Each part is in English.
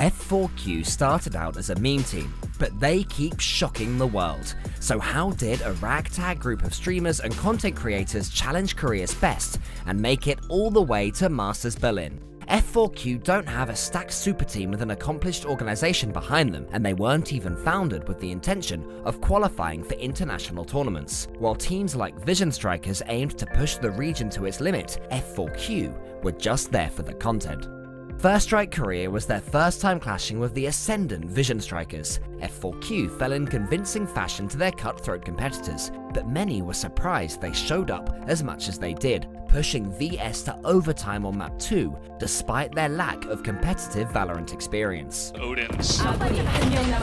F4Q started out as a meme team, but they keep shocking the world. So how did a ragtag group of streamers and content creators challenge Korea's best and make it all the way to Masters Berlin? F4Q don't have a stacked super team with an accomplished organization behind them, and they weren't even founded with the intention of qualifying for international tournaments. While teams like Vision Strikers aimed to push the region to its limit, F4Q were just there for the content. First Strike Korea was their first time clashing with the ascendant Vision Strikers. F4Q fell in convincing fashion to their cutthroat competitors, but many were surprised they showed up as much as they did, pushing VS to overtime on map 2 despite their lack of competitive Valorant experience. Odin's.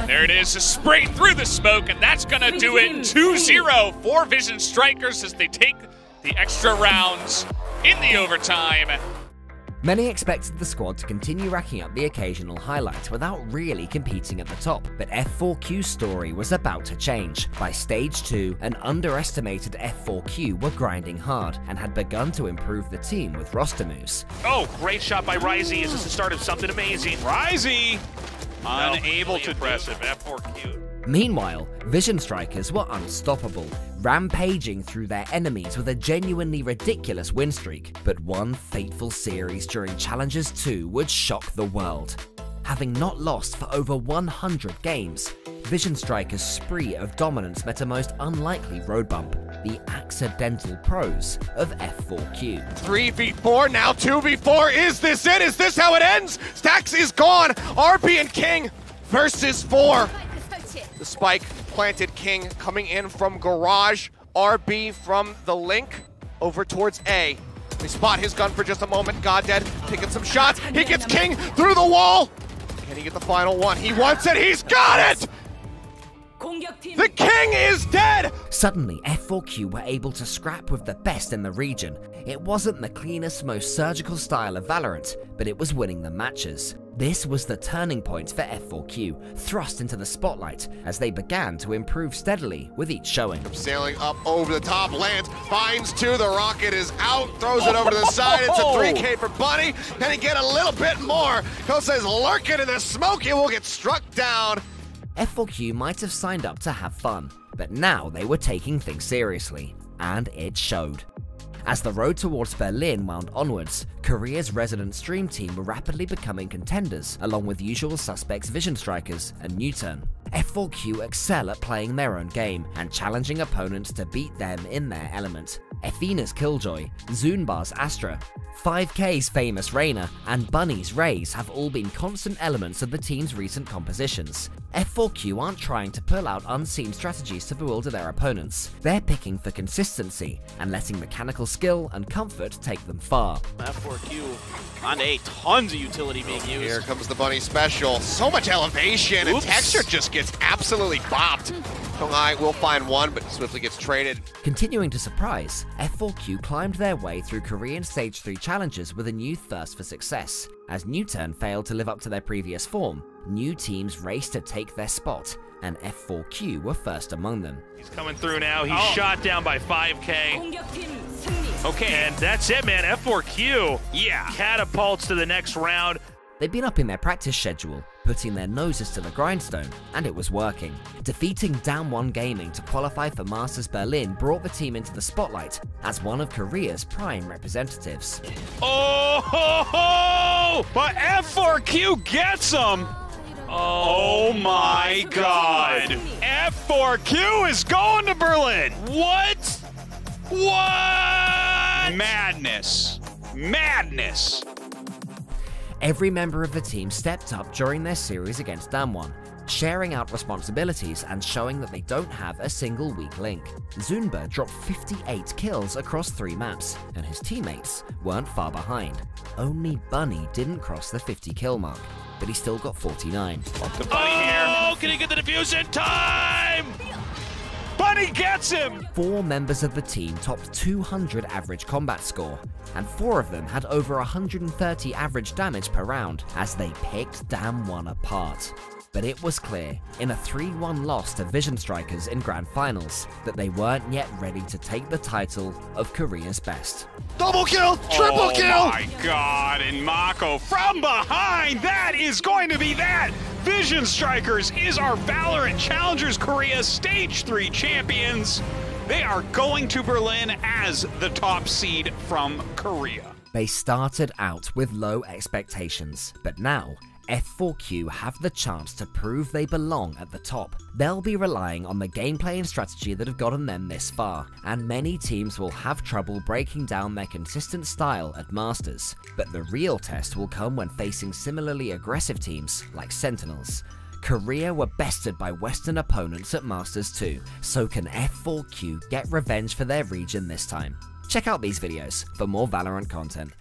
There it is, a spray through the smoke, and that's gonna do it. 2-0 for Vision Strikers as they take the extra rounds in the overtime. Many expected the squad to continue racking up the occasional highlight without really competing at the top, but F4Q's story was about to change. By stage 2, an underestimated F4Q were grinding hard and had begun to improve the team with roster moves. Oh, great shot by Ryzy. Is this the start of something amazing? Ryzy! Unable Really to impressive, F4Q. Meanwhile, Vision Strikers were unstoppable, rampaging through their enemies with a genuinely ridiculous win streak. But one fateful series during Challengers 2 would shock the world. Having not lost for over 100 games, Vision Strikers' spree of dominance met a most unlikely road bump: the accidental pros of F4Q. 3v4, now 2v4. Is this it? Is this how it ends? Stax is gone. RB and King versus 4. The spike planted. King coming in from garage. RB from the link over towards A. They spot his gun for just a moment. Goddead taking some shots. He gets King through the wall. Can he get the final one? He wants it. He's got it. The King is dead! Suddenly, F4Q were able to scrap with the best in the region. It wasn't the cleanest, most surgical style of Valorant, but it was winning the matches. This was the turning point for F4Q, thrust into the spotlight as they began to improve steadily with each showing. Sailing up over the top, lands, finds 2, the rocket is out, throws it over to the side. It's a 3K for Bunny. Can he get a little bit more? Kosa's lurking in the smoke, he will get struck down. F4Q might have signed up to have fun, but now they were taking things seriously, and it showed. As the road towards Berlin wound onwards, Korea's resident stream team were rapidly becoming contenders, along with usual suspects Vision Strikers and NewTurn. F4Q excel at playing their own game and challenging opponents to beat them in their element. Efina's Killjoy, Zunbar's Astra, 5K's famous Reyna, and Bunny's Raze have all been constant elements of the team's recent compositions. F4Q aren't trying to pull out unseen strategies to bewilder their opponents. They're picking for consistency and letting mechanical skill and comfort take them far. F4Q on A, tons of utility being used. Here comes the Bunny special. So much elevation, and Texture just gets absolutely bopped. Tongai will find one, but swiftly gets traded. Continuing to surprise, F4Q climbed their way through Korean Stage 3 challenges with a new thirst for success. As NewTurn failed to live up to their previous form, new teams raced to take their spot, and F4Q were first among them. He's coming through now. He's shot down by 5K. Okay, and that's it, man. F4Q, catapults to the next round. They'd been up in their practice schedule, putting their noses to the grindstone, and it was working. Defeating Damwon Gaming to qualify for Masters Berlin brought the team into the spotlight as one of Korea's prime representatives. Oh, but F4Q gets them. Oh my God. F4Q is going to Berlin. What? Madness. Madness. Every member of the team stepped up during their series against Damwon, sharing out responsibilities and showing that they don't have a single weak link. Zunbar dropped 58 kills across 3 maps, and his teammates weren't far behind. Only Bunny didn't cross the 50 kill mark, but he still got 49. Oh, can he get the defuse in time? But and he gets him! 4 members of the team topped 200 average combat score, and 4 of them had over 130 average damage per round as they picked Damwon apart. But it was clear, in a 3-1 loss to Vision Strikers in Grand Finals, that they weren't yet ready to take the title of Korea's best. Double kill! Triple kill! Oh my god, and Mako from behind! That is going to be that! Vision Strikers is our Valorant Challengers Korea Stage 3 champions. They are going to Berlin as the top seed from Korea. They started out with low expectations, but now, F4Q have the chance to prove they belong at the top. They'll be relying on the gameplay and strategy that have gotten them this far, and many teams will have trouble breaking down their consistent style at Masters. But the real test will come when facing similarly aggressive teams like Sentinels. Korea were bested by Western opponents at Masters too, so can F4Q get revenge for their region this time? Check out these videos for more Valorant content.